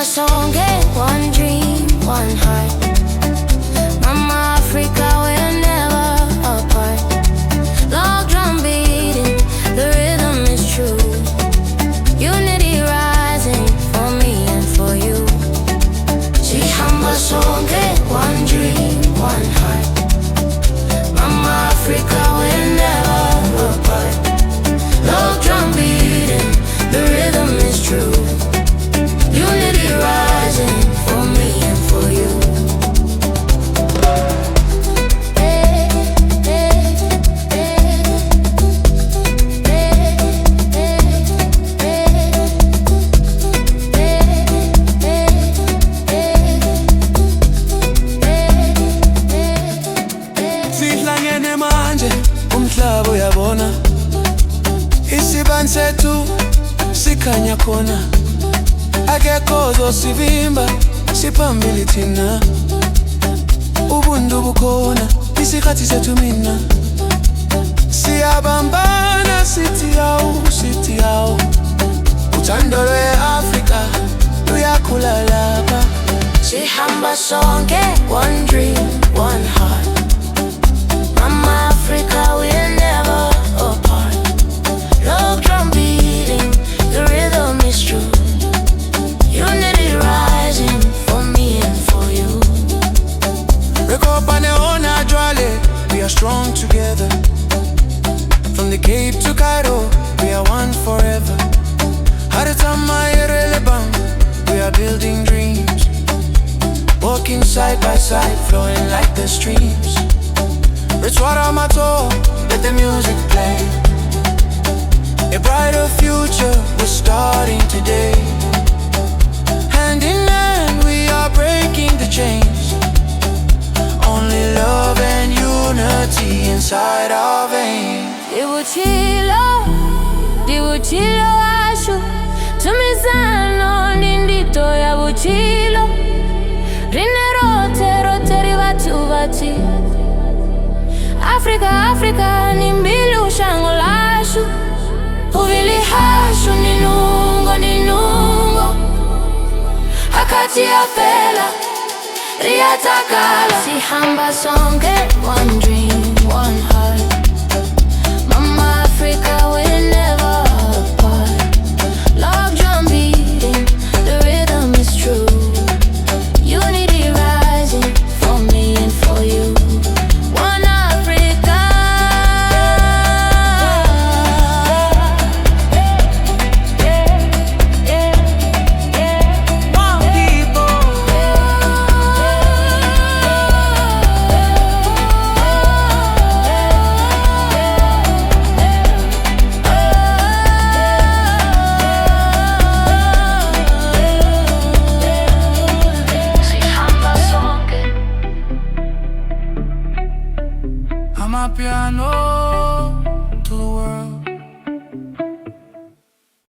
sonke, one dream, one heart. Mama Africa, we're never apart. Log drum beating, the rhythm is true. Unity rising for me and for you. SIHAMBA SONKE, one dream, one heart. Mama Africa, we're never apart. Log drum beating, the rhythm is true. Unity rising for me and for you. Sihlangene manje umhlaba uyabona, isibani sethu sikhanya khona. Akekho ozosivimba, siphambili thina. Ubuntu bukhona, isikhathi sethu mina. Siyabambana sithi yawu, sithi yawu. Uthando lwe-Afrika luyakhula lapha. SIHAMBA sonke, one dream, one heart. Mama Africa, we're never apart. Log drum beating, the rhythm is true. Unity rising for me and for you. Rekopane ona jwale, we are strong together. From the Cape to Cairo, we are one forever. Haritama irrelevant, we are building dreams. Walking side by side, flowing like the streams. Rich water my toe, let the music play. A brighter future, we're starting today. Hand in hand, we are breaking the chains. Only love and unity inside our veins. Dibuchilo ashu tumizano nindito ya buchilo. Rinerote rote rivatu vati. Africa nimbilu shango lashu. Uvili hashu ninungo. Akati ya fela, riatakala. SIHAMBA sonke, one dream.